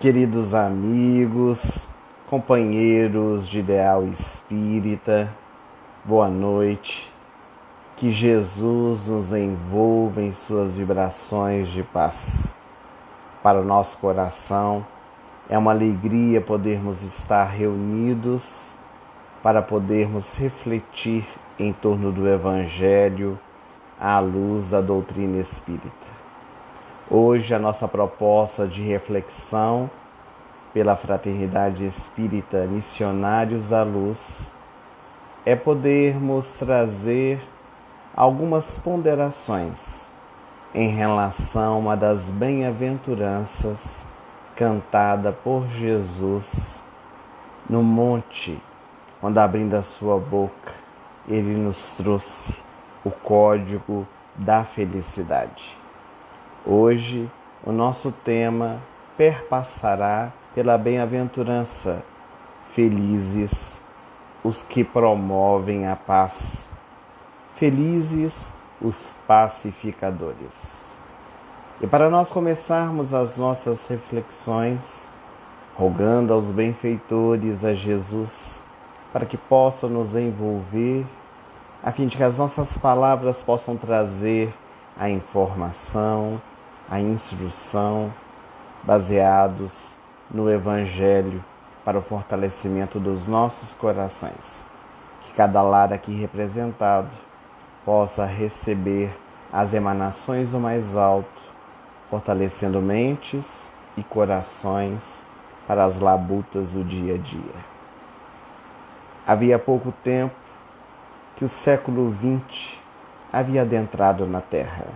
Queridos amigos, companheiros de ideal espírita, boa noite. Que Jesus nos envolva em suas vibrações de paz. Para o nosso coração, é uma alegria podermos estar reunidos para podermos refletir em torno do Evangelho à luz da doutrina espírita. Hoje a nossa proposta de reflexão pela Fraternidade Espírita Missionários à Luz é podermos trazer algumas ponderações em relação a uma das bem-aventuranças cantada por Jesus no monte, quando abrindo a sua boca, ele nos trouxe o código da felicidade. Hoje, o nosso tema perpassará pela bem-aventurança. Felizes os que promovem a paz. Felizes os pacificadores. E para nós começarmos as nossas reflexões, rogando aos benfeitores, a Jesus, para que possa nos envolver, a fim de que as nossas palavras possam trazer a informação, a instrução, baseados no Evangelho para o fortalecimento dos nossos corações. Que cada lar aqui representado possa receber as emanações do mais alto, fortalecendo mentes e corações para as labutas do dia a dia. Havia pouco tempo que o século XX havia adentrado na Terra.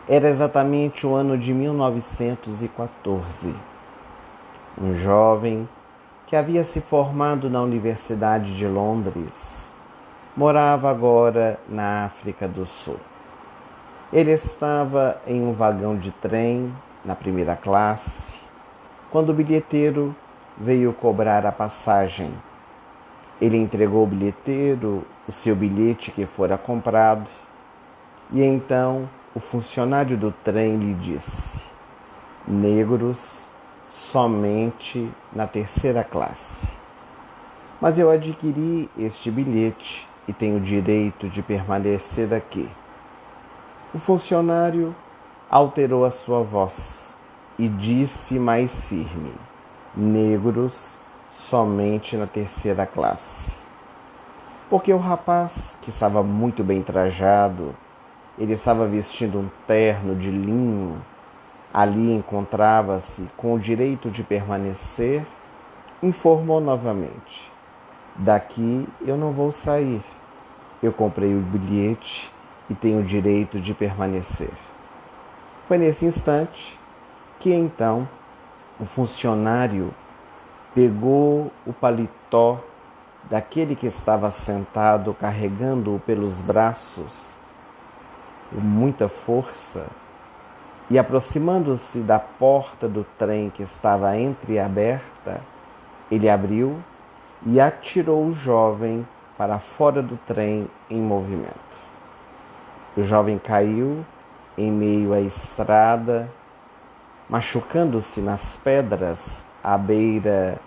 Era exatamente o ano de 1914. Um jovem que havia se formado na Universidade de Londres morava agora na África do Sul. Ele estava em um vagão de trem, na primeira classe, quando o bilheteiro veio cobrar a passagem. Ele entregou ao bilheteiro o seu bilhete que fora comprado e então o funcionário do trem lhe disse: negros somente na terceira classe. Mas eu adquiri este bilhete e tenho o direito de permanecer aqui. O funcionário alterou a sua voz e disse mais firme: negros somente na terceira classe. Porque o rapaz, que estava muito bem trajado, ele estava vestindo um terno de linho, ali encontrava-se com o direito de permanecer, informou novamente: daqui eu não vou sair. Eu comprei o bilhete e tenho o direito de permanecer. Foi nesse instante que então o funcionário pegou o paletó daquele que estava sentado, carregando-o pelos braços com muita força, e aproximando-se da porta do trem que estava entreaberta, ele abriu e atirou o jovem para fora do trem em movimento. O jovem caiu em meio à estrada, machucando-se nas pedras à beira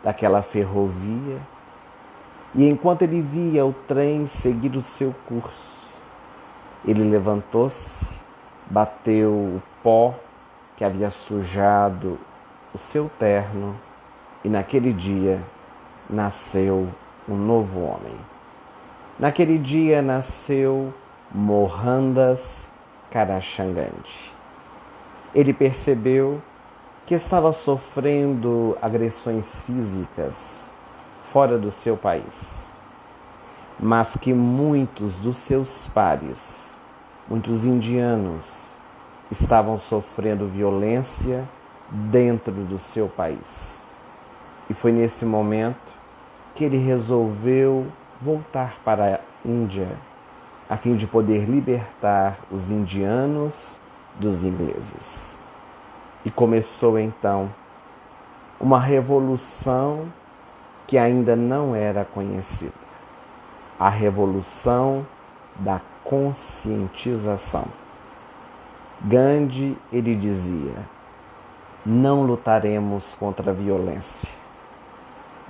daquela ferrovia, e enquanto ele via o trem seguir o seu curso, ele levantou-se, bateu o pó que havia sujado o seu terno e naquele dia nasceu um novo homem. Naquele dia nasceu Mohandas Karachandji. Ele percebeu que estava sofrendo agressões físicas fora do seu país, mas que muitos dos seus pares, muitos indianos, estavam sofrendo violência dentro do seu país. E foi nesse momento que ele resolveu voltar para a Índia, a fim de poder libertar os indianos dos ingleses. E começou então uma revolução que ainda não era conhecida, a revolução da conscientização. Gandhi, ele dizia: não lutaremos contra a violência.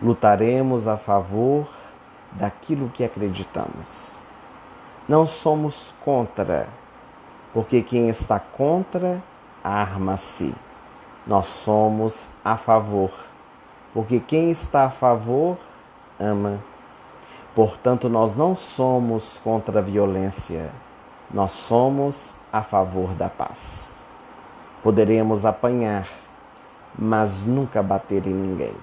Lutaremos a favor daquilo que acreditamos. Não somos contra, porque quem está contra arma-se. Nós somos a favor, porque quem está a favor ama. Portanto, nós não somos contra a violência, nós somos a favor da paz. Poderemos apanhar, mas nunca bater em ninguém.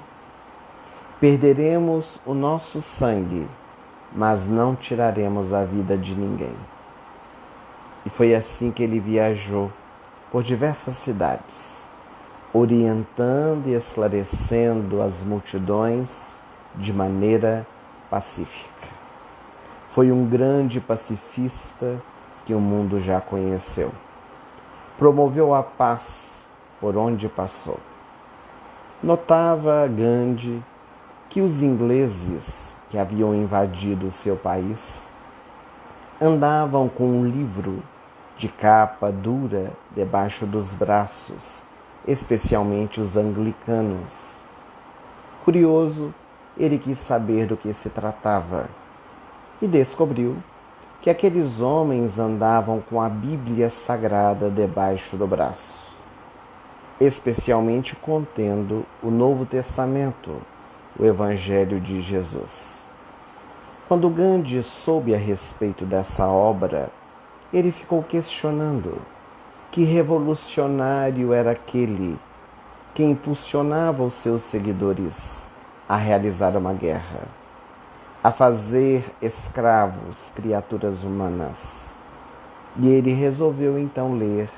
Perderemos o nosso sangue, mas não tiraremos a vida de ninguém. E foi assim que ele viajou por diversas cidades, orientando e esclarecendo as multidões de maneira pacífica. Foi um grande pacifista que o mundo já conheceu. Promoveu a paz por onde passou. Notava Gandhi que os ingleses que haviam invadido seu país andavam com um livro de capa dura debaixo dos braços, especialmente os anglicanos. Curioso, ele quis saber do que se tratava e descobriu que aqueles homens andavam com a Bíblia Sagrada debaixo do braço, especialmente contendo o Novo Testamento, o Evangelho de Jesus. Quando Gandhi soube a respeito dessa obra, ele ficou questionando que revolucionário era aquele que impulsionava os seus seguidores a realizar uma guerra, a fazer escravos criaturas humanas. E ele resolveu então ler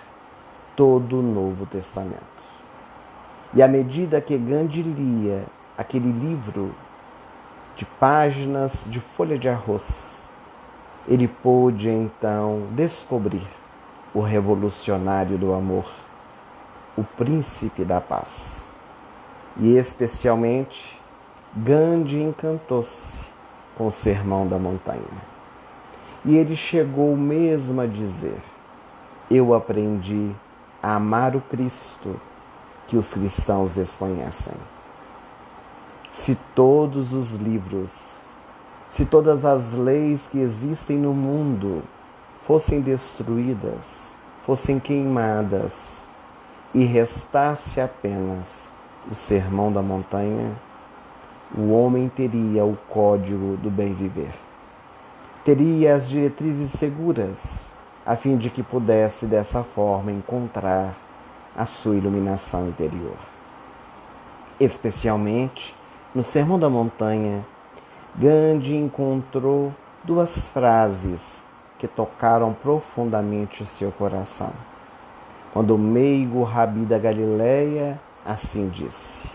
todo o Novo Testamento. E à medida que Gandhi lia aquele livro de páginas de folha de arroz, ele pôde então descobrir o revolucionário do amor, o príncipe da paz. E especialmente, Gandhi encantou-se com o Sermão da Montanha. E ele chegou mesmo a dizer: eu aprendi a amar o Cristo que os cristãos desconhecem. Se todos os livros, se todas as leis que existem no mundo fossem destruídas, fossem queimadas, e restasse apenas o Sermão da Montanha, o homem teria o código do bem viver. Teria as diretrizes seguras, a fim de que pudesse dessa forma encontrar a sua iluminação interior. Especialmente no Sermão da Montanha, Gandhi encontrou duas frases que tocaram profundamente o seu coração. Quando o meigo Rabi da Galileia assim disse: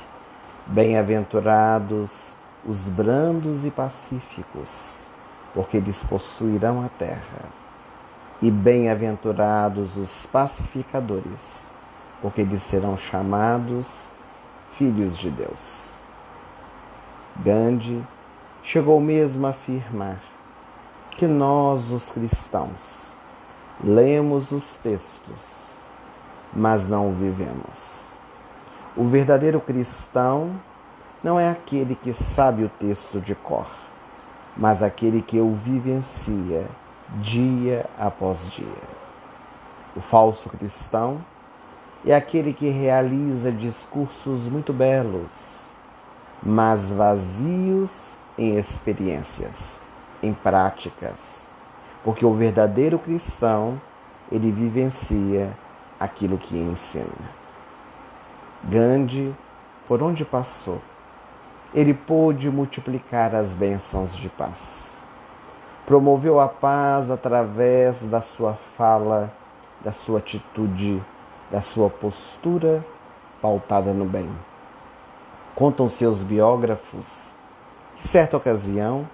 bem-aventurados os brandos e pacíficos, porque eles possuirão a terra. E bem-aventurados os pacificadores, porque eles serão chamados filhos de Deus. Gandhi chegou mesmo a afirmar que nós, os cristãos, lemos os textos, mas não o vivemos. O verdadeiro cristão não é aquele que sabe o texto de cor, mas aquele que o vivencia dia após dia. O falso cristão é aquele que realiza discursos muito belos, mas vazios em experiências, em práticas, porque o verdadeiro cristão, ele vivencia aquilo que ensina. Gandhi, por onde passou, ele pôde multiplicar as bênçãos de paz. Promoveu a paz através da sua fala, da sua atitude, da sua postura pautada no bem. Contam seus biógrafos que, certa ocasião,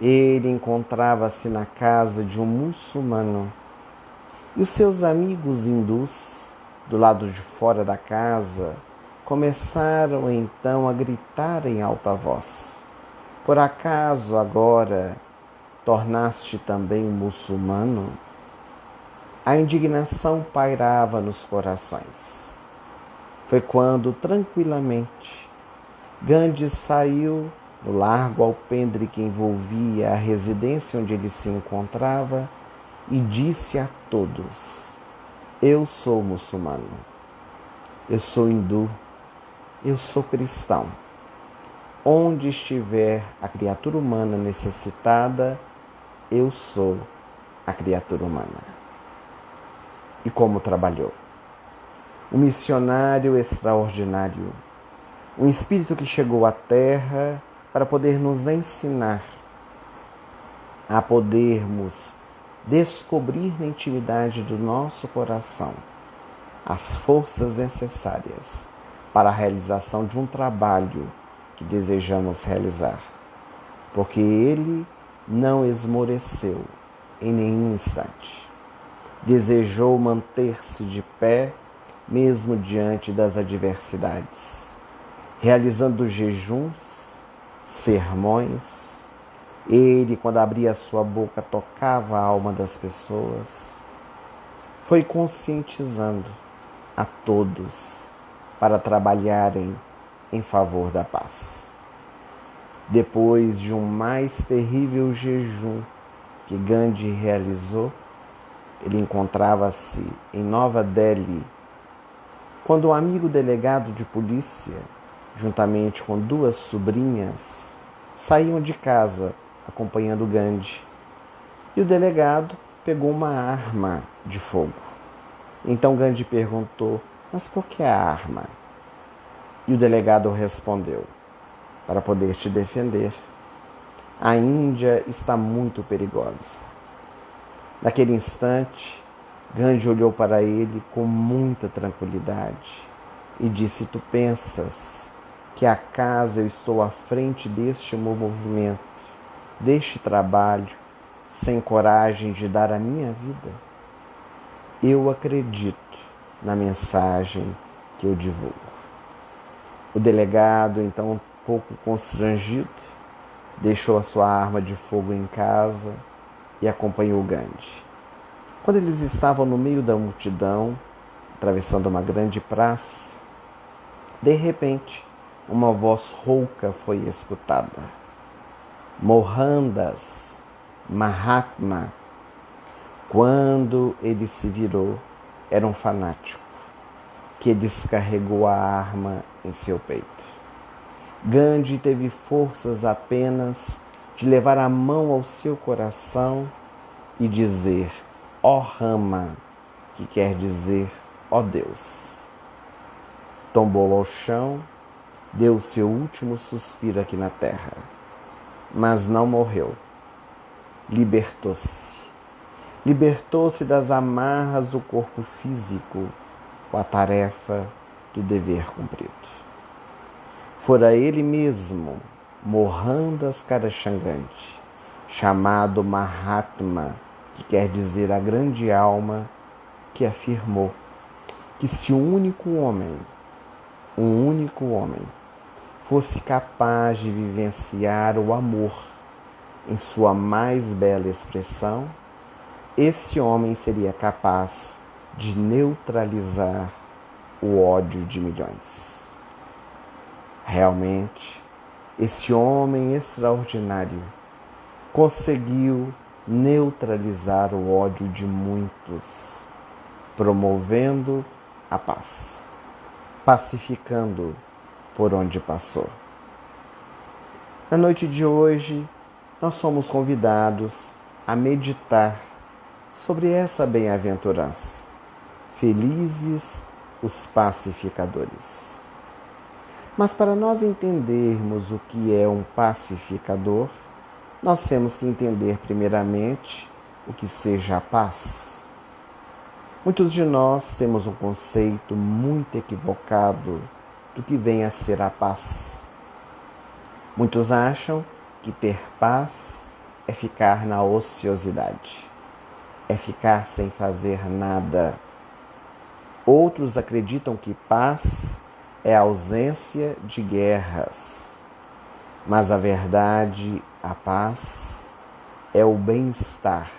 ele encontrava-se na casa de um muçulmano e os seus amigos hindus, do lado de fora da casa, começaram então a gritar em alta voz: por acaso agora tornaste também um muçulmano? A indignação pairava nos corações. Foi quando, tranquilamente, Gandhi saiu do largo alpendre que envolvia a residência onde ele se encontrava e disse a todos: eu sou muçulmano, eu sou hindu, eu sou cristão. Onde estiver a criatura humana necessitada, eu sou a criatura humana. E como trabalhou? Um missionário extraordinário, um espírito que chegou à Terra para poder nos ensinar a podermos descobrir na intimidade do nosso coração as forças necessárias para a realização de um trabalho que desejamos realizar, porque ele não esmoreceu em nenhum instante. Desejou manter-se de pé mesmo diante das adversidades, realizando jejuns, sermões. Ele, quando abria sua boca, tocava a alma das pessoas. Foi conscientizando a todos para trabalharem em favor da paz. Depois de um mais terrível jejum que Gandhi realizou, ele encontrava-se em Nova Delhi, quando um amigo delegado de polícia, juntamente com 2 sobrinhas, saíam de casa acompanhando Gandhi. E o delegado pegou uma arma de fogo. Então Gandhi perguntou: mas por que a arma? E o delegado respondeu: para poder te defender. A Índia está muito perigosa. Naquele instante, Gandhi olhou para ele com muita tranquilidade e disse: tu pensas que acaso eu estou à frente deste movimento, deste trabalho, sem coragem de dar a minha vida? Eu acredito na mensagem que eu divulgo. O delegado, então um pouco constrangido, deixou a sua arma de fogo em casa e acompanhou Gandhi. Quando eles estavam no meio da multidão, atravessando uma grande praça, de repente, uma voz rouca foi escutada. Mohandas Mahatma. Quando ele se virou, era um fanático que descarregou a arma em seu peito. Gandhi teve forças apenas de levar a mão ao seu coração e dizer: ó Rama, que quer dizer ó Deus. Tombou ao chão, deu seu último suspiro aqui na terra, mas não morreu. Libertou-se. Libertou-se das amarras do corpo físico com a tarefa do dever cumprido. Fora ele mesmo, Mohandas Karachandani, chamado Mahatma, que quer dizer a grande alma, que afirmou que se um único homem, fosse capaz de vivenciar o amor em sua mais bela expressão, esse homem seria capaz de neutralizar o ódio de milhões. Realmente, esse homem extraordinário conseguiu neutralizar o ódio de muitos, promovendo a paz, pacificando por onde passou. Na noite de hoje, nós somos convidados a meditar sobre essa bem-aventurança. Felizes os pacificadores. Mas para nós entendermos o que é um pacificador, nós temos que entender primeiramente o que seja a paz. Muitos de nós temos um conceito muito equivocado do que vem a ser a paz. Muitos acham que ter paz é ficar na ociosidade, é ficar sem fazer nada. Outros acreditam que paz é a ausência de guerras. Mas a verdade, a paz, é o bem-estar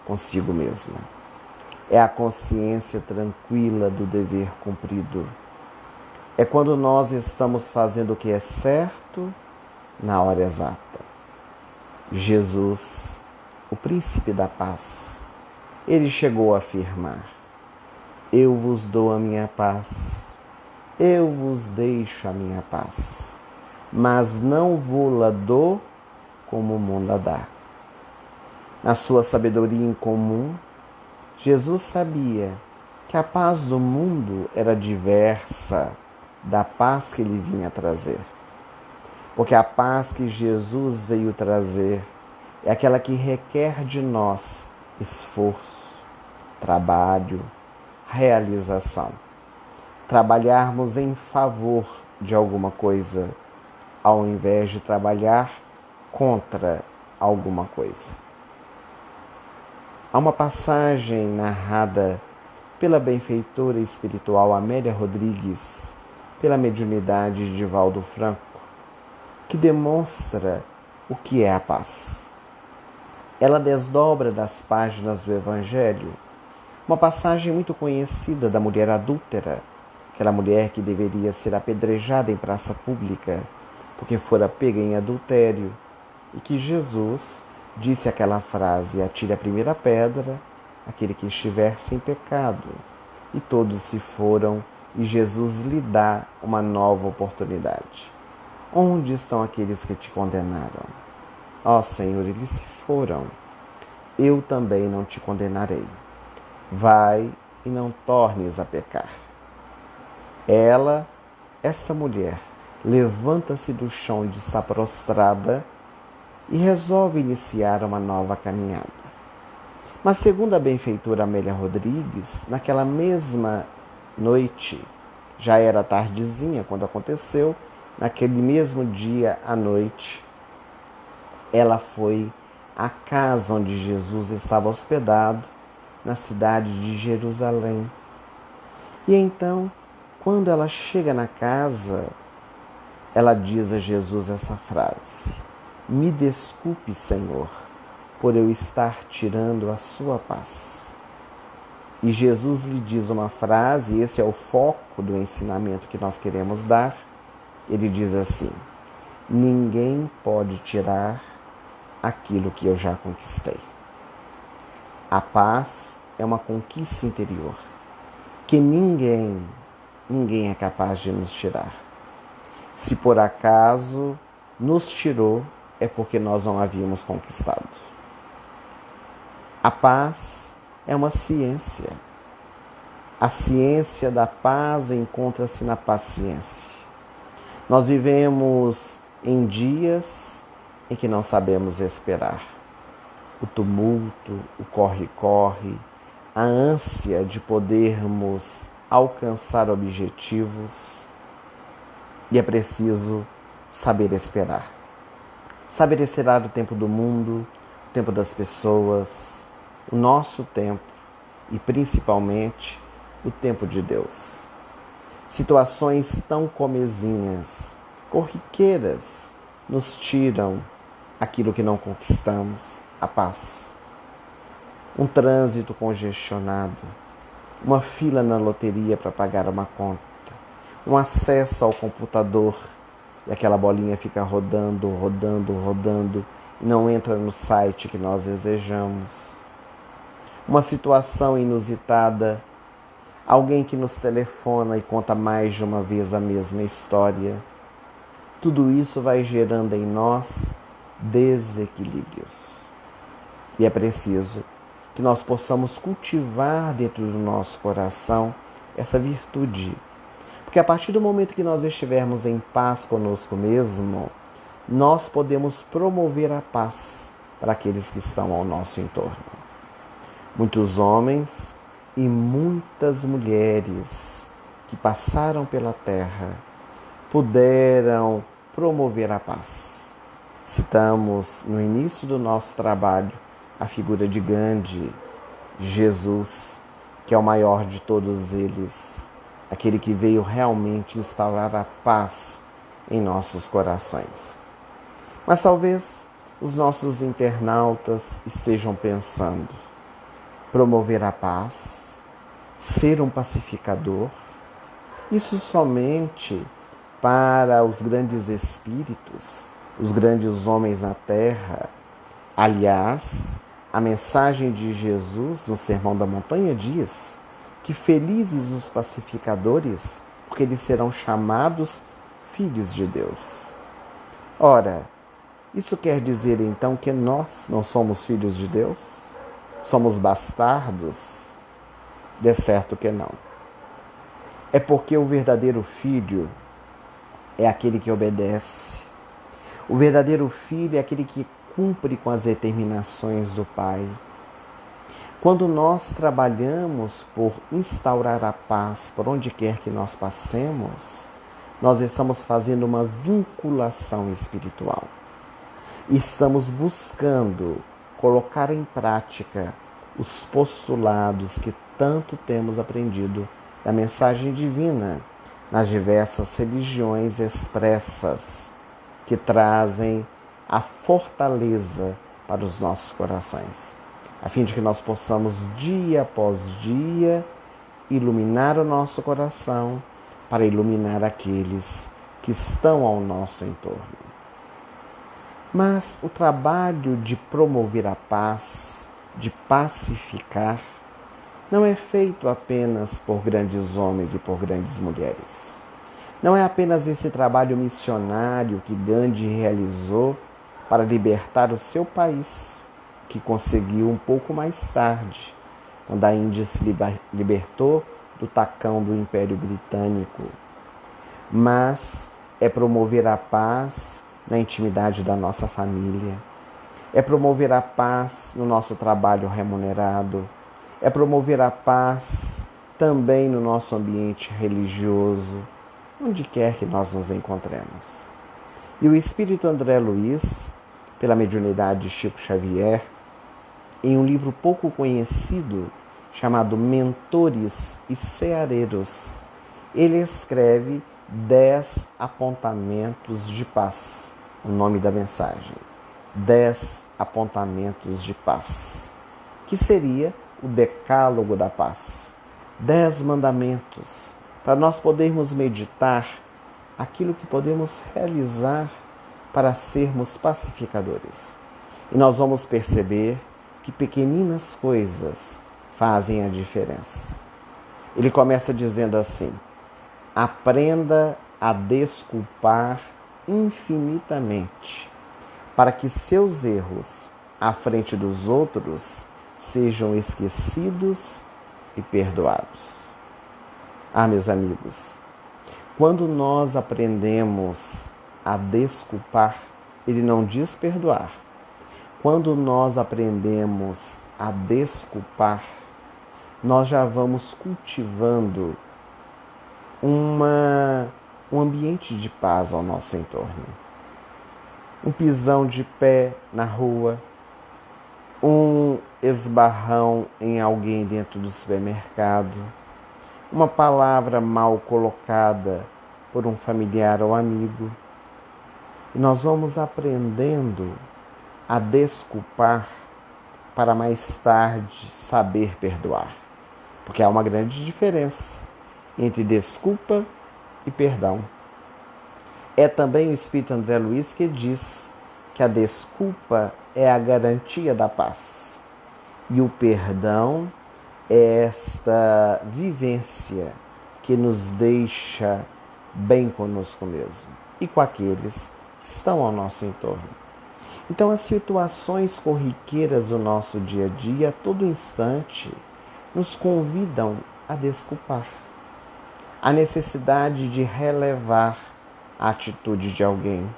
consigo mesmo. É a consciência tranquila do dever cumprido. É quando nós estamos fazendo o que é certo na hora exata. Jesus, o príncipe da paz, ele chegou a afirmar: eu vos dou a minha paz, eu vos deixo a minha paz, mas não vou-la dou como o mundo a dá. Na sua sabedoria incomum, Jesus sabia que a paz do mundo era diversa da paz que ele vinha trazer. Porque a paz que Jesus veio trazer é aquela que requer de nós esforço, trabalho, realização. Trabalharmos em favor de alguma coisa, ao invés de trabalhar contra alguma coisa. Há uma passagem narrada pela benfeitora espiritual Amélia Rodrigues, pela mediunidade de Divaldo Franco, que demonstra o que é a paz. Ela desdobra das páginas do Evangelho uma passagem muito conhecida da mulher adúltera, aquela mulher que deveria ser apedrejada em praça pública porque fora pega em adultério, e que Jesus disse aquela frase: atire a primeira pedra aquele que estiver sem pecado. E todos se foram, e Jesus lhe dá uma nova oportunidade. Onde estão aqueles que te condenaram? Ó Senhor, eles se foram. Eu também não te condenarei. Vai e não tornes a pecar. Essa mulher, levanta-se do chão onde está prostrada e resolve iniciar uma nova caminhada. Mas segundo a benfeitora Amélia Rodrigues, naquela mesma noite, já era tardezinha quando aconteceu, naquele mesmo dia à noite, ela foi à casa onde Jesus estava hospedado, na cidade de Jerusalém. E então, quando ela chega na casa, ela diz a Jesus essa frase: me desculpe, Senhor, por eu estar tirando a sua paz. E Jesus lhe diz uma frase, e esse é o foco do ensinamento que nós queremos dar. Ele diz assim: ninguém pode tirar aquilo que eu já conquistei. A paz é uma conquista interior que ninguém é capaz de nos tirar. Se por acaso nos tirou, é porque nós não havíamos conquistado. A paz é uma ciência. A ciência da paz encontra-se na paciência. Nós vivemos em dias em que não sabemos esperar. O tumulto, o corre-corre, a ânsia de podermos alcançar objetivos. E é preciso saber esperar. Saber esperar o tempo do mundo, o tempo das pessoas, o nosso tempo e, principalmente, o tempo de Deus. Situações tão comezinhas, corriqueiras, nos tiram aquilo que não conquistamos, a paz. Um trânsito congestionado, uma fila na loteria para pagar uma conta, um acesso ao computador e aquela bolinha fica rodando e não entra no site que nós desejamos. Uma situação inusitada, alguém que nos telefona e conta mais de uma vez a mesma história. Tudo isso vai gerando em nós desequilíbrios. E é preciso que nós possamos cultivar dentro do nosso coração essa virtude. Porque a partir do momento que nós estivermos em paz conosco mesmo, nós podemos promover a paz para aqueles que estão ao nosso entorno. Muitos homens e muitas mulheres que passaram pela terra puderam promover a paz. Citamos no início do nosso trabalho a figura de Gandhi, Jesus, que é o maior de todos eles, aquele que veio realmente instaurar a paz em nossos corações. Mas talvez os nossos internautas estejam pensando: promover a paz, ser um pacificador, Isso somente para os grandes espíritos, os grandes homens na terra. Aliás, a mensagem de Jesus no Sermão da Montanha diz que felizes os pacificadores, porque eles serão chamados filhos de Deus. Ora, isso quer dizer então que nós não somos filhos de Deus? Somos bastardos? De certo que não. É porque o verdadeiro filho é aquele que obedece. O verdadeiro filho é aquele que cumpre com as determinações do Pai. Quando nós trabalhamos por instaurar a paz por onde quer que nós passemos, nós estamos fazendo uma vinculação espiritual. Estamos buscando colocar em prática os postulados que tanto temos aprendido da mensagem divina nas diversas religiões expressas que trazem a fortaleza para os nossos corações, a fim de que nós possamos dia após dia iluminar o nosso coração para iluminar aqueles que estão ao nosso entorno. Mas o trabalho de promover a paz, de pacificar, não é feito apenas por grandes homens e por grandes mulheres. Não é apenas esse trabalho missionário que Gandhi realizou para libertar o seu país, que conseguiu um pouco mais tarde, quando a Índia se libertou do tacão do Império Britânico. Mas é promover a paz na intimidade da nossa família, é promover a paz no nosso trabalho remunerado, é promover a paz também no nosso ambiente religioso, onde quer que nós nos encontremos. E o Espírito André Luiz, pela mediunidade de Chico Xavier, em um livro pouco conhecido, chamado Mentores e Ceareiros, ele escreve 10 apontamentos de paz, o nome da mensagem. 10 apontamentos de paz, que seria o decálogo da paz. 10 mandamentos, para nós podermos meditar aquilo que podemos realizar para sermos pacificadores. E nós vamos perceber que pequeninas coisas fazem a diferença. Ele começa dizendo assim: aprenda a desculpar infinitamente, para que seus erros à frente dos outros sejam esquecidos e perdoados. Ah, meus amigos, quando nós aprendemos a desculpar, ele não diz perdoar. Quando nós aprendemos a desculpar, nós já vamos cultivando um ambiente de paz ao nosso entorno. Um pisão de pé na rua, um esbarrão em alguém dentro do supermercado, uma palavra mal colocada por um familiar ou amigo. E nós vamos aprendendo a desculpar para mais tarde saber perdoar. Porque há uma grande diferença entre desculpa e perdão. É também o Espírito André Luiz que diz que a desculpa é a garantia da paz. E o perdão é esta vivência que nos deixa bem conosco mesmo e com aqueles que estão ao nosso entorno. Então, as situações corriqueiras do nosso dia a dia, a todo instante, nos convidam a desculpar. A necessidade de relevar a atitude de alguém.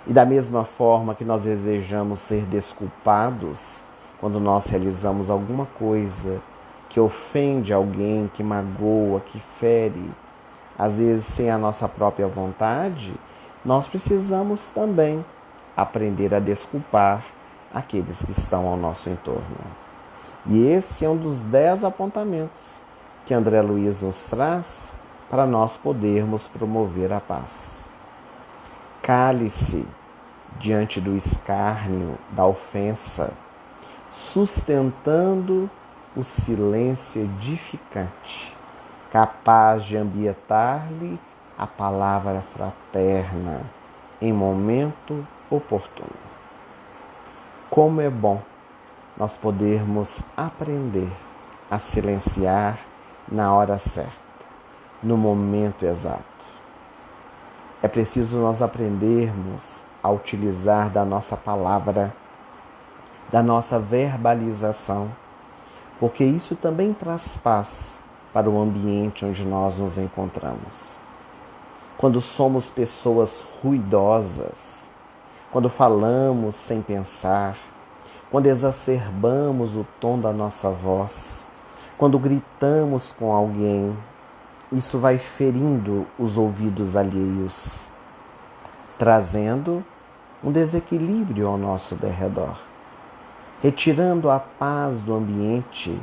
E da mesma forma que nós desejamos ser desculpados quando nós realizamos alguma coisa que ofende alguém, que magoa, que fere, às vezes sem a nossa própria vontade, nós precisamos também aprender a desculpar aqueles que estão ao nosso entorno. E esse é um dos 10 apontamentos que André Luiz nos traz para nós podermos promover a paz. Cale-se diante do escárnio, da ofensa, sustentando o silêncio edificante. capaz de ambientar-lhe a palavra fraterna em momento oportuno. Como é bom nós podermos aprender a silenciar na hora certa, no momento exato. É preciso nós aprendermos a utilizar da nossa palavra, da nossa verbalização, porque isso também traz paz para o ambiente onde nós nos encontramos. Quando somos pessoas ruidosas, quando falamos sem pensar, quando exacerbamos o tom da nossa voz, quando gritamos com alguém, isso vai ferindo os ouvidos alheios, trazendo um desequilíbrio ao nosso derredor, retirando a paz do ambiente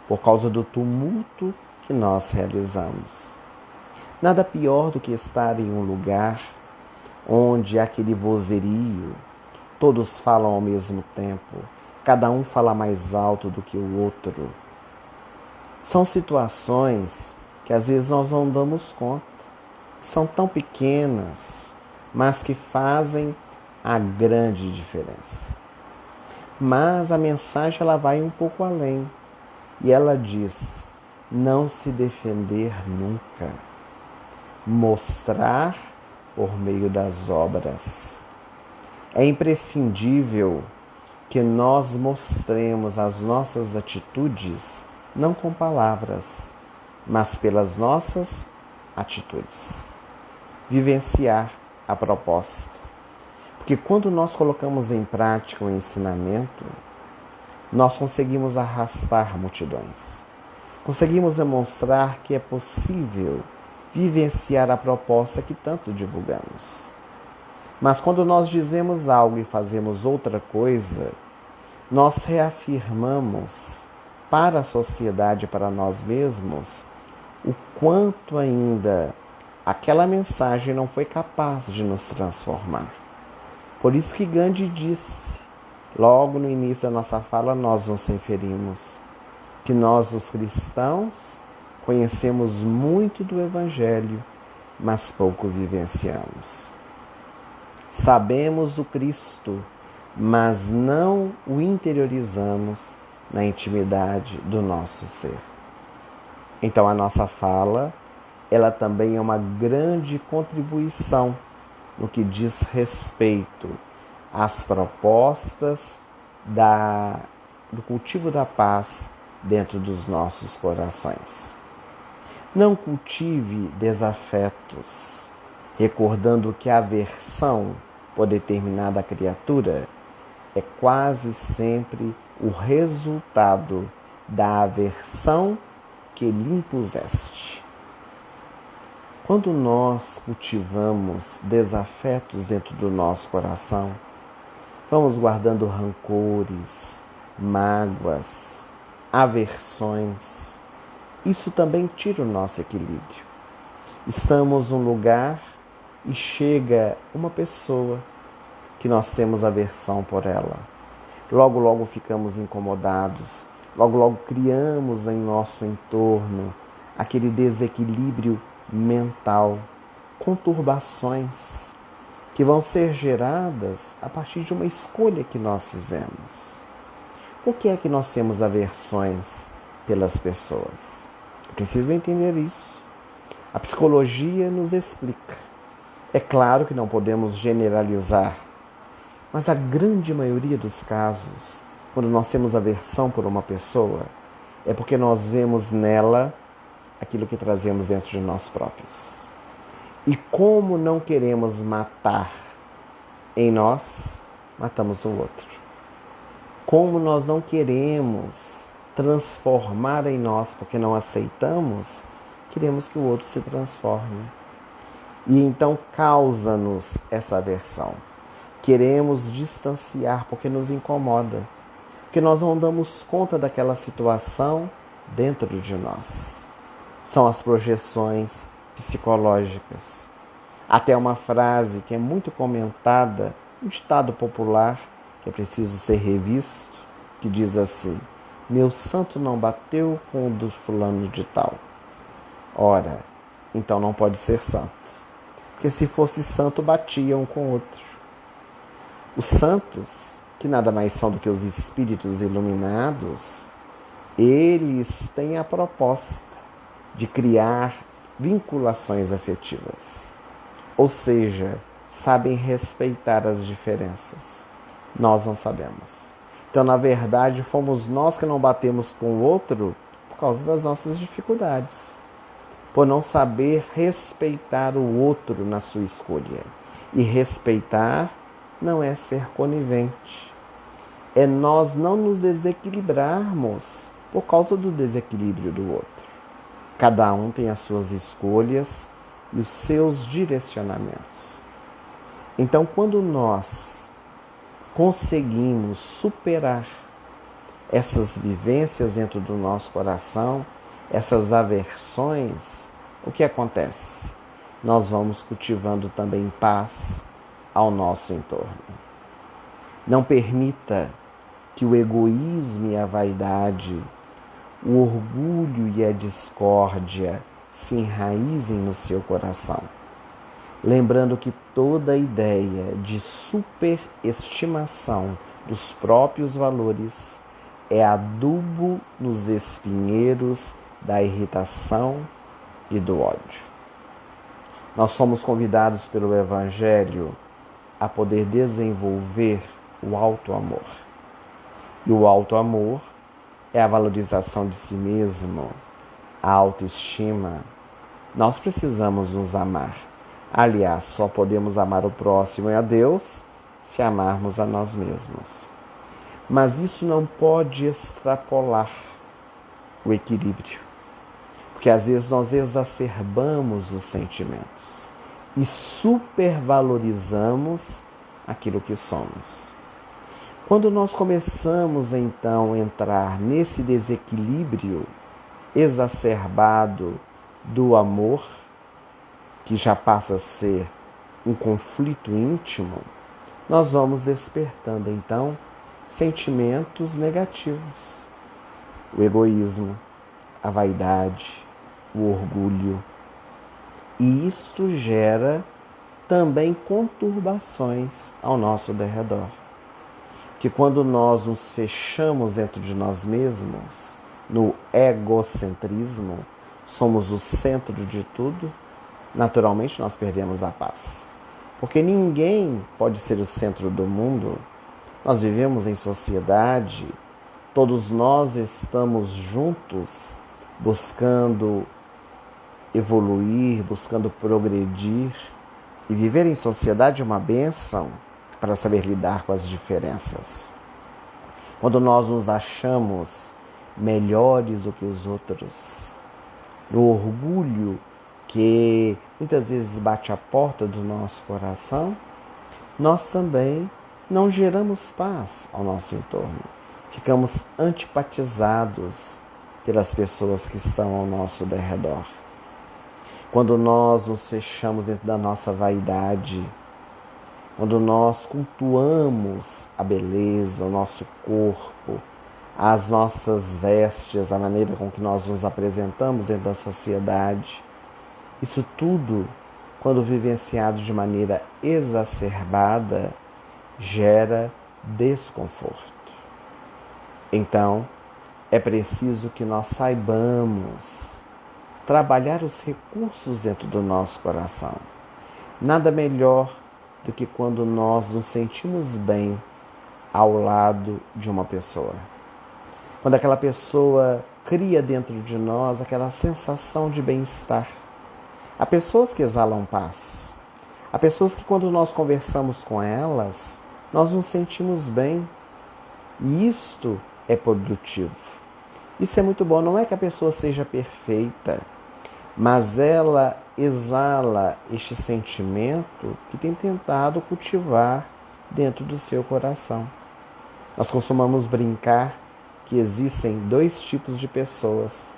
por causa do tumulto que nós realizamos. Nada pior do que estar em um lugar onde há aquele vozerio, todos falam ao mesmo tempo, cada um fala mais alto do que o outro. São situações que às vezes nós não damos conta, são tão pequenas, mas que fazem a grande diferença. Mas a mensagem ela vai um pouco além e ela diz: não se defender nunca, mostrar por meio das obras. É imprescindível que nós mostremos as nossas atitudes não com palavras, mas pelas nossas atitudes. Vivenciar a proposta. Porque quando nós colocamos em prática o ensinamento, nós conseguimos arrastar multidões. Conseguimos demonstrar que é possível vivenciar a proposta que tanto divulgamos. Mas quando nós dizemos algo e fazemos outra coisa, nós reafirmamos para a sociedade, para nós mesmos, o quanto ainda aquela mensagem não foi capaz de nos transformar. Por isso que Gandhi disse, logo no início da nossa fala, nós nos referimos, que nós, os cristãos, conhecemos muito do Evangelho, mas pouco vivenciamos. Sabemos o Cristo, mas não o interiorizamos na intimidade do nosso ser. Então a nossa fala, ela também é uma grande contribuição no que diz respeito às propostas do cultivo da paz dentro dos nossos corações. Não cultive desafetos, recordando que a aversão por determinada criatura é quase sempre o resultado da aversão que lhe impuseste. Quando nós cultivamos desafetos dentro do nosso coração, vamos guardando rancores, mágoas, aversões. Isso também tira o nosso equilíbrio. Estamos num lugar e chega uma pessoa que nós temos aversão por ela. Logo, logo ficamos incomodados. Logo, logo criamos em nosso entorno aquele desequilíbrio mental, conturbações que vão ser geradas a partir de uma escolha que nós fizemos. Por que é que nós temos aversões pelas pessoas? É preciso entender isso. A psicologia nos explica. É claro que não podemos generalizar, mas a grande maioria dos casos, quando nós temos aversão por uma pessoa, é porque nós vemos nela aquilo que trazemos dentro de nós próprios. E como não queremos matar em nós, matamos o outro. Como nós não queremos transformar em nós, porque não aceitamos, queremos que o outro se transforme. E então causa-nos essa aversão. Queremos distanciar porque nos incomoda, porque nós não damos conta daquela situação dentro de nós. São as projeções psicológicas. Até uma frase que é muito comentada, um ditado popular, que é preciso ser revisto, que diz assim: meu santo não bateu com o do fulano de tal. Ora, então não pode ser santo. Porque se fosse santo, batia um com o outro. Os santos, que nada mais são do que os espíritos iluminados, eles têm a proposta de criar vinculações afetivas. Ou seja, sabem respeitar as diferenças. Nós não sabemos. Então, na verdade, fomos nós que não batemos com o outro por causa das nossas dificuldades. Por não saber respeitar o outro na sua escolha. E respeitar não é ser conivente. É nós não nos desequilibrarmos por causa do desequilíbrio do outro. Cada um tem as suas escolhas e os seus direcionamentos. Então, quando nós conseguimos superar essas vivências dentro do nosso coração, essas aversões, o que acontece? Nós vamos cultivando também paz ao nosso entorno. Não permita que o egoísmo e a vaidade, o orgulho e a discórdia se enraizem no seu coração. Lembrando que toda ideia de superestimação dos próprios valores é adubo nos espinheiros da irritação e do ódio. Nós somos convidados pelo Evangelho a poder desenvolver o alto amor. E o alto amor é a valorização de si mesmo, a autoestima. Nós precisamos nos amar. Aliás, só podemos amar o próximo e a Deus se amarmos a nós mesmos. Mas isso não pode extrapolar o equilíbrio. Porque às vezes nós exacerbamos os sentimentos e supervalorizamos aquilo que somos. Quando nós começamos então a entrar nesse desequilíbrio exacerbado do amor, que já passa a ser um conflito íntimo, nós vamos despertando então sentimentos negativos. O egoísmo, a vaidade, o orgulho. E isto gera também conturbações ao nosso derredor. Que quando nós nos fechamos dentro de nós mesmos, no egocentrismo, somos o centro de tudo, naturalmente nós perdemos a paz. Porque ninguém pode ser o centro do mundo. Nós vivemos em sociedade, todos nós estamos juntos buscando evoluir, buscando progredir. E viver em sociedade é uma bênção para saber lidar com as diferenças. Quando nós nos achamos melhores do que os outros, no orgulho que muitas vezes bate a porta do nosso coração, nós também não geramos paz ao nosso entorno. Ficamos antipatizados pelas pessoas que estão ao nosso derredor. Quando nós nos fechamos dentro da nossa vaidade, quando nós cultuamos a beleza, o nosso corpo, as nossas vestes, a maneira com que nós nos apresentamos dentro da sociedade, isso tudo, quando vivenciado de maneira exacerbada, gera desconforto. Então, é preciso que nós saibamos trabalhar os recursos dentro do nosso coração. Nada melhor do que quando nós nos sentimos bem ao lado de uma pessoa. Quando aquela pessoa cria dentro de nós aquela sensação de bem-estar. Há pessoas que exalam paz. Há pessoas que quando nós conversamos com elas, nós nos sentimos bem. E isto é produtivo. Isso é muito bom. Não é que a pessoa seja perfeita, mas ela exala este sentimento que tem tentado cultivar dentro do seu coração. Nós costumamos brincar que existem dois tipos de pessoas: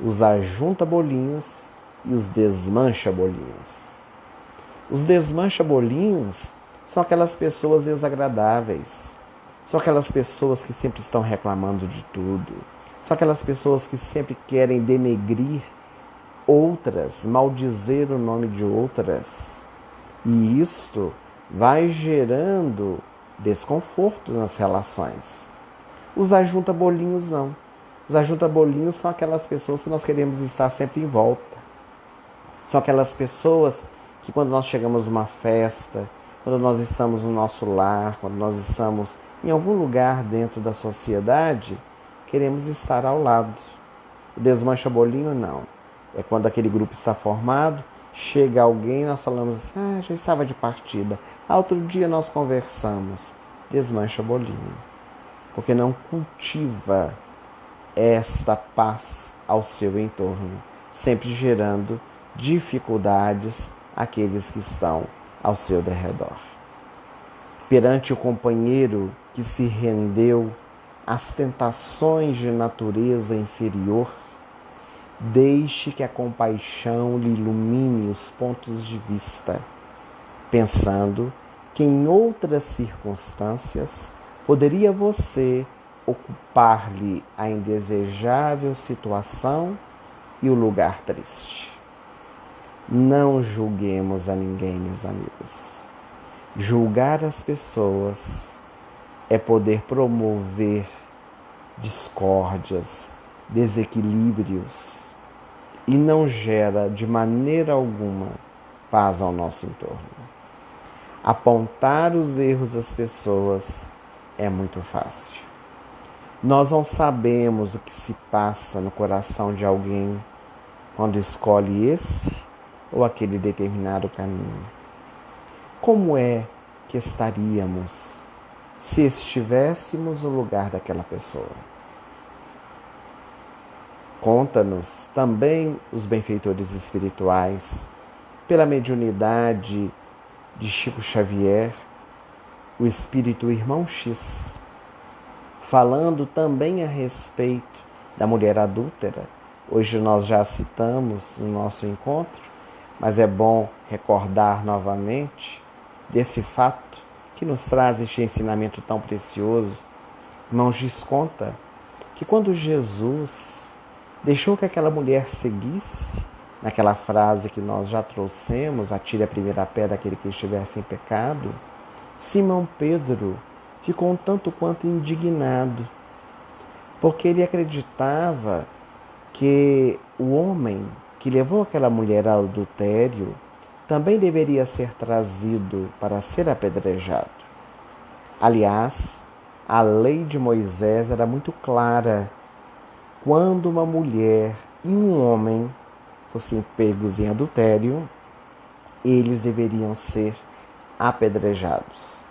os ajunta-bolinhos e os desmancha-bolinhos. Os desmancha-bolinhos são aquelas pessoas desagradáveis, são aquelas pessoas que sempre estão reclamando de tudo, são aquelas pessoas que sempre querem denegrir outras, maldizer o nome de outras. E isto vai gerando desconforto nas relações. Os ajunta-bolinhos não. Os ajunta-bolinhos são aquelas pessoas que nós queremos estar sempre em volta. São aquelas pessoas que quando nós chegamos numa festa, quando nós estamos no nosso lar, quando nós estamos em algum lugar dentro da sociedade, queremos estar ao lado. O desmancha-bolinho não. É quando aquele grupo está formado, chega alguém e nós falamos assim, já estava de partida. Outro dia nós conversamos. Desmancha-bolinho. Porque não cultiva esta paz ao seu entorno, sempre gerando dificuldades àqueles que estão ao seu derredor. Perante o companheiro que se rendeu às tentações de natureza inferior, deixe que a compaixão lhe ilumine os pontos de vista, pensando que em outras circunstâncias poderia você ocupar-lhe a indesejável situação e o lugar triste. Não julguemos a ninguém, meus amigos. Julgar as pessoas é poder promover discórdias, desequilíbrios e não gera de maneira alguma paz ao nosso entorno. Apontar os erros das pessoas é muito fácil. Nós não sabemos o que se passa no coração de alguém quando escolhe esse ou aquele determinado caminho. Como é que estaríamos se estivéssemos no lugar daquela pessoa? Conta-nos também os benfeitores espirituais, pela mediunidade de Chico Xavier, o espírito Irmão X, falando também a respeito da mulher adúltera. Hoje nós já citamos no nosso encontro, mas é bom recordar novamente desse fato que nos traz este ensinamento tão precioso. Irmão X conta que quando Jesus deixou que aquela mulher seguisse, naquela frase que nós já trouxemos, atire a primeira pedra aquele que estiver sem pecado, Simão Pedro ficou um tanto quanto indignado, porque ele acreditava que o homem que levou aquela mulher ao adultério também deveria ser trazido para ser apedrejado. Aliás, a lei de Moisés era muito clara. Quando uma mulher e um homem fossem pegos em adultério, eles deveriam ser apedrejados.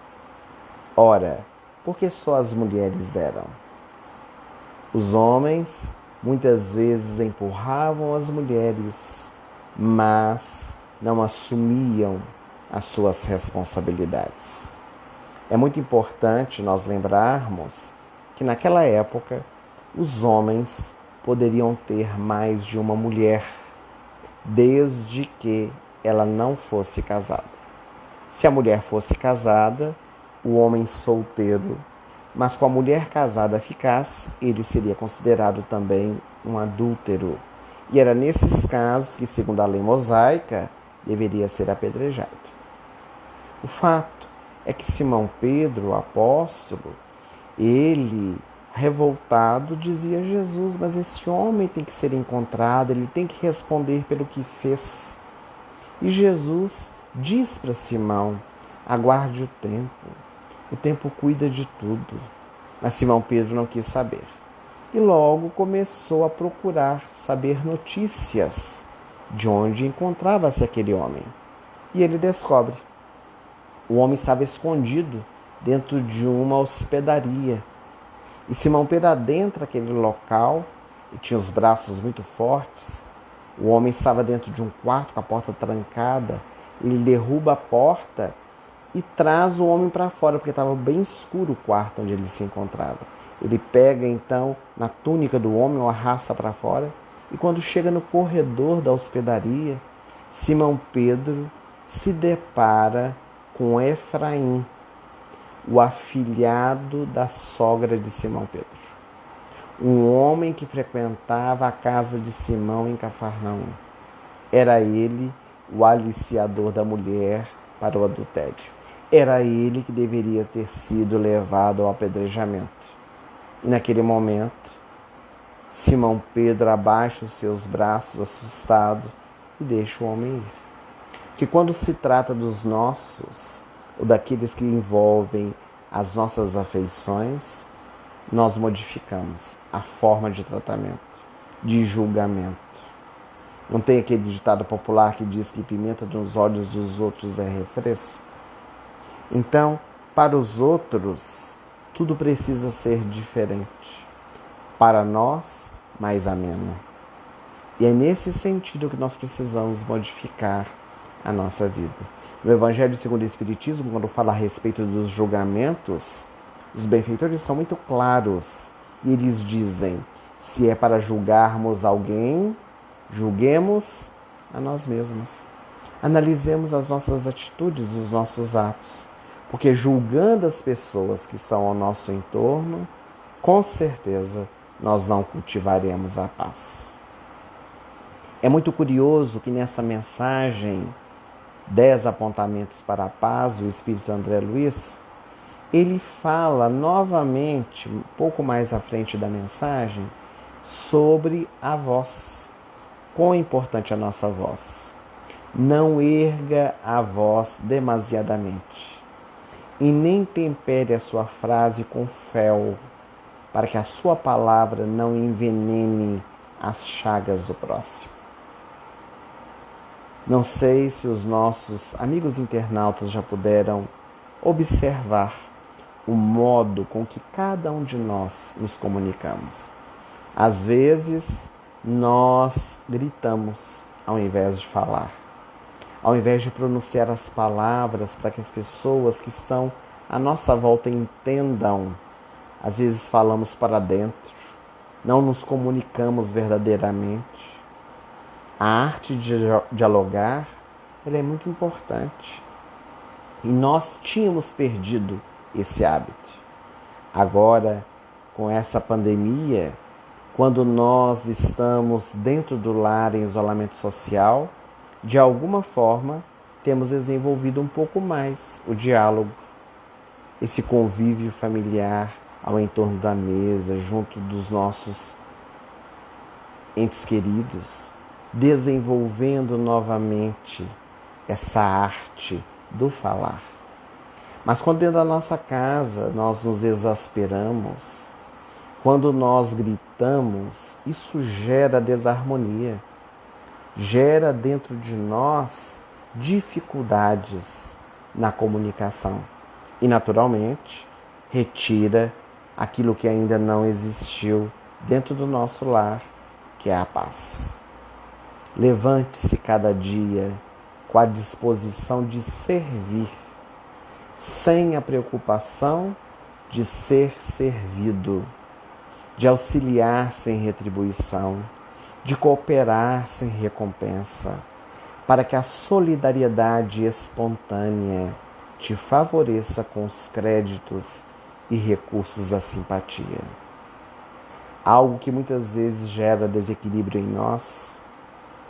Ora, por que só as mulheres eram? Os homens muitas vezes empurravam as mulheres, mas não assumiam as suas responsabilidades. É muito importante nós lembrarmos que naquela época os homens poderiam ter mais de uma mulher, desde que ela não fosse casada. Se a mulher fosse casada, o homem solteiro, mas com a mulher casada ficasse, ele seria considerado também um adúltero. E era nesses casos que, segundo a lei mosaica, deveria ser apedrejado. O fato é que Simão Pedro, o apóstolo, ele, revoltado, dizia a Jesus, mas esse homem tem que ser encontrado, ele tem que responder pelo que fez. E Jesus diz para Simão, aguarde o tempo cuida de tudo. Mas Simão Pedro não quis saber. E logo começou a procurar saber notícias de onde encontrava-se aquele homem. E ele descobre. O homem estava escondido dentro de uma hospedaria. E Simão Pedro adentra aquele local e tinha os braços muito fortes. O homem estava dentro de um quarto com a porta trancada. Ele derruba a porta e traz o homem para fora, porque estava bem escuro o quarto onde ele se encontrava. Ele pega então na túnica do homem, o arrasta para fora, e quando chega no corredor da hospedaria, Simão Pedro se depara com Efraim, o afilhado da sogra de Simão Pedro. Um homem que frequentava a casa de Simão em Cafarnaum. Era ele o aliciador da mulher para o adultério. Era ele que deveria ter sido levado ao apedrejamento. E naquele momento, Simão Pedro abaixa os seus braços assustado e deixa o homem ir. Que quando se trata dos nossos, ou daqueles que envolvem as nossas afeições, nós modificamos a forma de tratamento, de julgamento. Não tem aquele ditado popular que diz que pimenta nos olhos dos outros é refresco? Então, para os outros, tudo precisa ser diferente. Para nós, mais ameno. E é nesse sentido que nós precisamos modificar a nossa vida. No Evangelho segundo o Espiritismo, quando fala a respeito dos julgamentos, os benfeitores são muito claros. E eles dizem, se é para julgarmos alguém, julguemos a nós mesmos. Analisemos as nossas atitudes, os nossos atos. Porque julgando as pessoas que estão ao nosso entorno, com certeza nós não cultivaremos a paz. É muito curioso que nessa mensagem 10 apontamentos para a paz, o Espírito André Luiz, ele fala novamente, um pouco mais à frente da mensagem, sobre a voz. Quão importante é a nossa voz. Não erga a voz demasiadamente. E nem tempere a sua frase com fel, para que a sua palavra não envenene as chagas do próximo. Não sei se os nossos amigos internautas já puderam observar o modo com que cada um de nós nos comunicamos. Às vezes, nós gritamos ao invés de falar. Ao invés de pronunciar as palavras para que as pessoas que estão à nossa volta entendam, às vezes falamos para dentro, não nos comunicamos verdadeiramente. A arte de dialogar, ela é muito importante. E nós tínhamos perdido esse hábito. Agora, com essa pandemia, quando nós estamos dentro do lar em isolamento social, de alguma forma, temos desenvolvido um pouco mais o diálogo, esse convívio familiar ao entorno da mesa, junto dos nossos entes queridos, desenvolvendo novamente essa arte do falar. Mas quando dentro da nossa casa nós nos exasperamos, quando nós gritamos, isso gera desarmonia. Gera dentro de nós dificuldades na comunicação e, naturalmente, retira aquilo que ainda não existiu dentro do nosso lar, que é a paz. Levante-se cada dia com a disposição de servir, sem a preocupação de ser servido, de auxiliar sem retribuição, de cooperar sem recompensa, para que a solidariedade espontânea te favoreça com os créditos e recursos da simpatia. Algo que muitas vezes gera desequilíbrio em nós,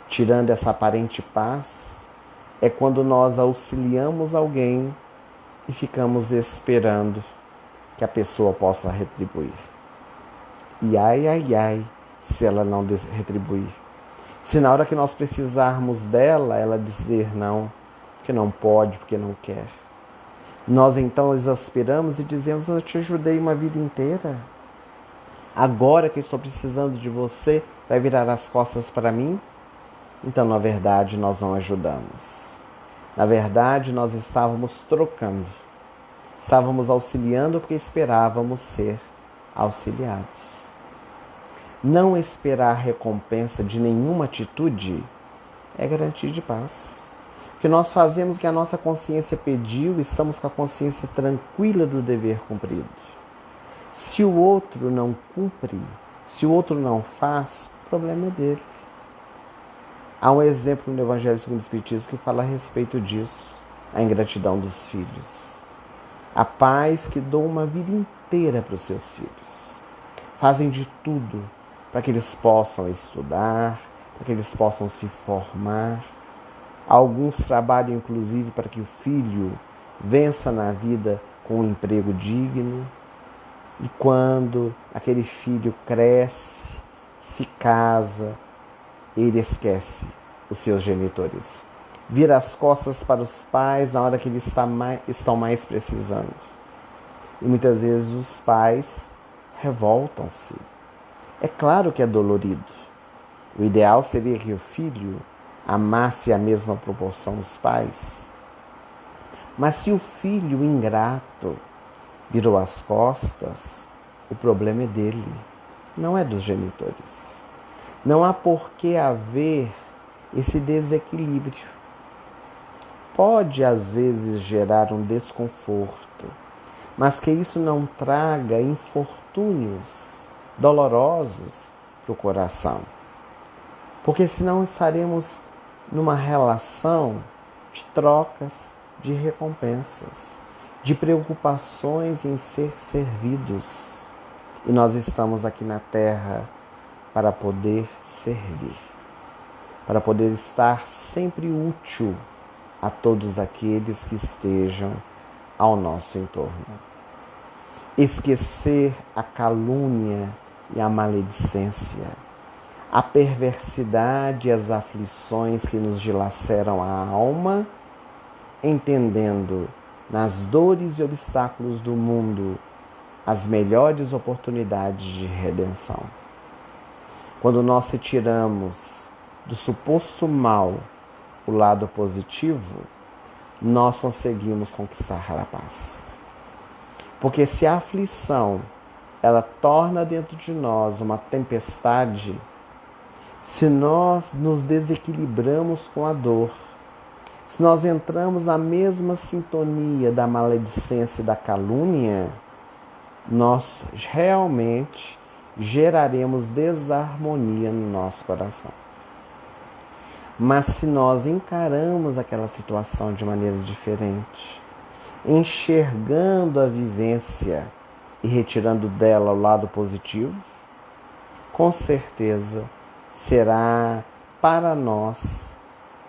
tirando essa aparente paz, é quando nós auxiliamos alguém e ficamos esperando que a pessoa possa retribuir. E ai, se ela não retribuir. Se na hora que nós precisarmos dela, ela dizer não, porque não pode, porque não quer. Nós então exasperamos e dizemos, eu te ajudei uma vida inteira. Agora que estou precisando de você, vai virar as costas para mim? Então, na verdade, nós não ajudamos. Na verdade, nós estávamos trocando. Estávamos auxiliando porque esperávamos ser auxiliados. Não esperar recompensa de nenhuma atitude é garantia de paz. Porque nós fazemos o que a nossa consciência pediu e estamos com a consciência tranquila do dever cumprido. Se o outro não cumpre, se o outro não faz, o problema é dele. Há um exemplo no Evangelho segundo o Espiritismo que fala a respeito disso, a ingratidão dos filhos. Há pais que dão uma vida inteira para os seus filhos. Fazem de tudo para que eles possam estudar, para que eles possam se formar. Alguns trabalham, inclusive, para que o filho vença na vida com um emprego digno. E quando aquele filho cresce, se casa, ele esquece os seus genitores. Vira as costas para os pais na hora que eles estão mais precisando. E muitas vezes os pais revoltam-se. É claro que é dolorido. O ideal seria que o filho amasse a mesma proporção os pais. Mas se o filho ingrato virou as costas, o problema é dele, não é dos genitores. Não há por que haver esse desequilíbrio. Pode, às vezes, gerar um desconforto, mas que isso não traga infortúnios dolorosos para o coração. Porque senão estaremos numa relação de trocas, de recompensas, de preocupações em ser servidos. E nós estamos aqui na Terra para poder servir, para poder estar sempre útil a todos aqueles que estejam ao nosso entorno. Esquecer a calúnia e a maledicência, a perversidade e as aflições que nos dilaceram a alma, entendendo nas dores e obstáculos do mundo as melhores oportunidades de redenção. Quando nós retiramos do suposto mal o lado positivo, nós conseguimos conquistar a paz. Porque se a aflição ela torna dentro de nós uma tempestade, se nós nos desequilibramos com a dor, se nós entramos na mesma sintonia da maledicência e da calúnia, nós realmente geraremos desarmonia no nosso coração. Mas se nós encaramos aquela situação de maneira diferente, enxergando a vivência e retirando dela o lado positivo, com certeza será para nós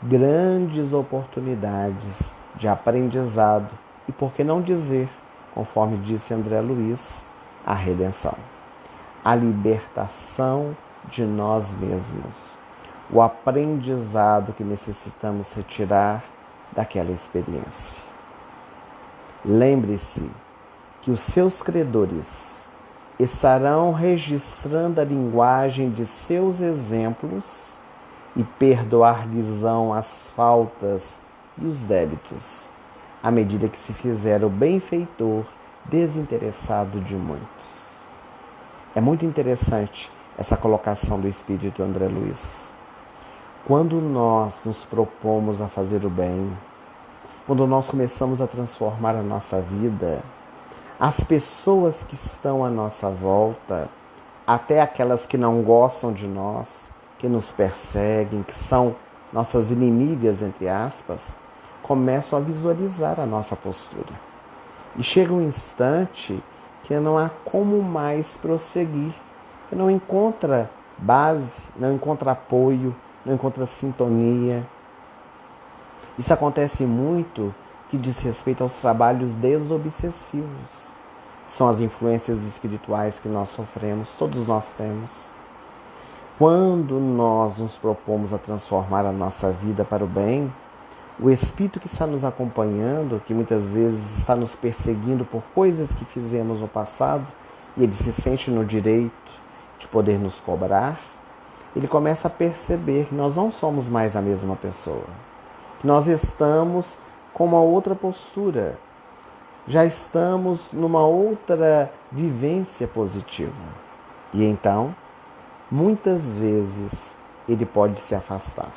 grandes oportunidades de aprendizado e, por que não dizer, conforme disse André Luiz, a redenção, a libertação de nós mesmos, o aprendizado que necessitamos retirar daquela experiência. Lembre-se que os seus credores estarão registrando a linguagem de seus exemplos e perdoar-lhes-ão as faltas e os débitos, à medida que se fizer o benfeitor desinteressado de muitos. É muito interessante essa colocação do Espírito André Luiz. Quando nós nos propomos a fazer o bem, quando nós começamos a transformar a nossa vida, as pessoas que estão à nossa volta, até aquelas que não gostam de nós, que nos perseguem, que são nossas inimigas, entre aspas, começam a visualizar a nossa postura. E chega um instante que não há como mais prosseguir, que não encontra base, não encontra apoio, não encontra sintonia. Isso acontece muito que diz respeito aos trabalhos desobsessivos. São as influências espirituais que nós sofremos, todos nós temos. Quando nós nos propomos a transformar a nossa vida para o bem, o Espírito que está nos acompanhando, que muitas vezes está nos perseguindo por coisas que fizemos no passado, e ele se sente no direito de poder nos cobrar, ele começa a perceber que nós não somos mais a mesma pessoa, que nós estamos com uma outra postura, já estamos numa outra vivência positiva. E então, muitas vezes, ele pode se afastar.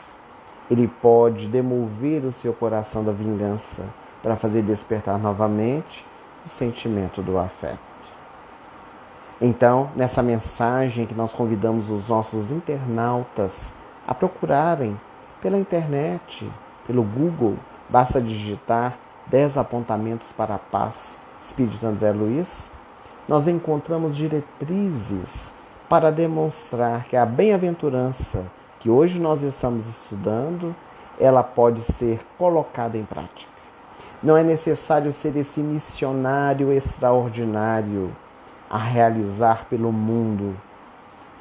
Ele pode demover o seu coração da vingança para fazer despertar novamente o sentimento do afeto. Então, nessa mensagem que nós convidamos os nossos internautas a procurarem pela internet, pelo Google, basta digitar 10 apontamentos para a paz, Espírito André Luiz, nós encontramos diretrizes para demonstrar que a bem-aventurança que que hoje nós estamos estudando, ela pode ser colocada em prática. Não é necessário ser esse missionário extraordinário a realizar pelo mundo.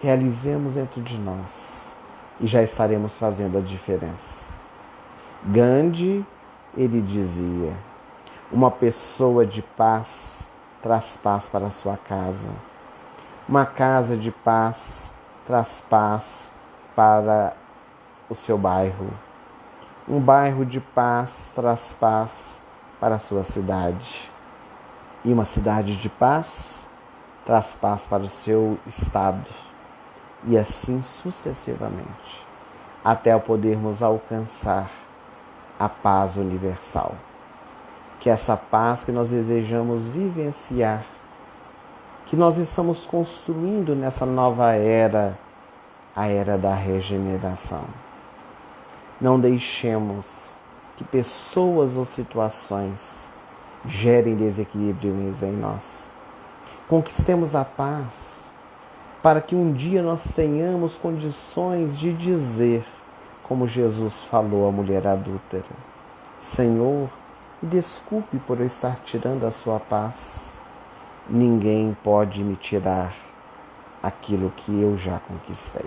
Realizemos dentro de nós e já estaremos fazendo a diferença. Gandhi, ele dizia: uma pessoa de paz traz paz para a sua casa. Uma casa de paz traz paz para o seu bairro. Um bairro de paz traz paz para a sua cidade. E uma cidade de paz traz paz para o seu estado. E assim sucessivamente, até podermos alcançar a paz universal. Que essa paz que nós desejamos vivenciar, que nós estamos construindo nessa nova era, a era da regeneração. Não deixemos que pessoas ou situações gerem desequilíbrios em nós. Conquistemos a paz para que um dia nós tenhamos condições de dizer, como Jesus falou à mulher adúltera: Senhor, me desculpe por eu estar tirando a sua paz. Ninguém pode me tirar aquilo que eu já conquistei.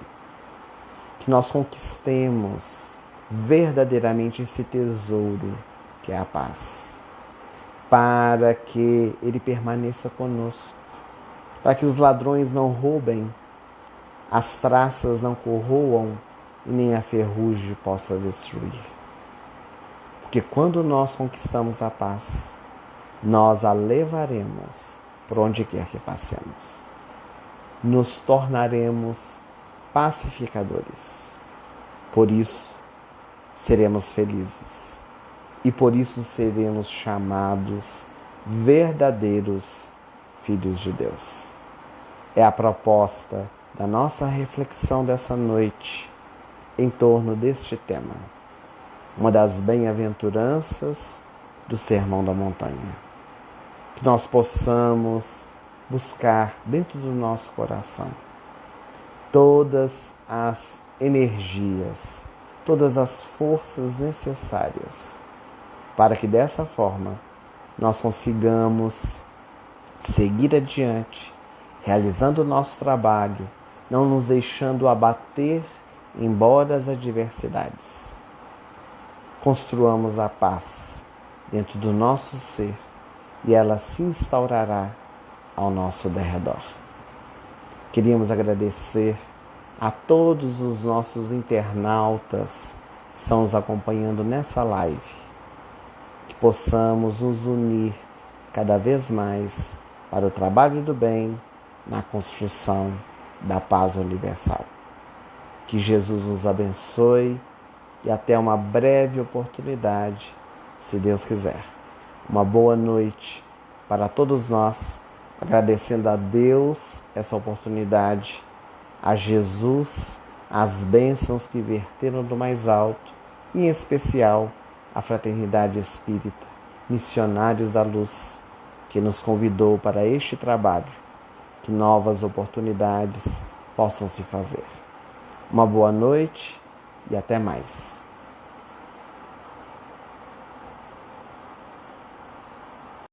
Que nós conquistemos verdadeiramente esse tesouro que é a paz, para que ele permaneça conosco, para que os ladrões não roubem, as traças não corroam e nem a ferrugem possa destruir. Porque quando nós conquistamos a paz, nós a levaremos por onde quer que passemos. Nos tornaremos pacificadores. Por isso, seremos felizes. E por isso seremos chamados verdadeiros filhos de Deus. É a proposta da nossa reflexão dessa noite em torno deste tema. Uma das bem-aventuranças do Sermão da Montanha. Que nós possamos buscar dentro do nosso coração todas as energias, todas as forças necessárias para que dessa forma nós consigamos seguir adiante, realizando o nosso trabalho, não nos deixando abater embora as adversidades. Construamos a paz dentro do nosso ser e ela se instaurará ao nosso derredor. Queríamos agradecer a todos os nossos internautas que estão nos acompanhando nessa live, que possamos nos unir cada vez mais para o trabalho do bem na construção da paz universal. Que Jesus nos abençoe e até uma breve oportunidade, se Deus quiser. Uma boa noite para todos nós, agradecendo a Deus essa oportunidade, a Jesus as bênçãos que verteram do mais alto, e em especial a Fraternidade Espírita, Missionários da Luz, que nos convidou para este trabalho, que novas oportunidades possam se fazer. Uma boa noite e até mais.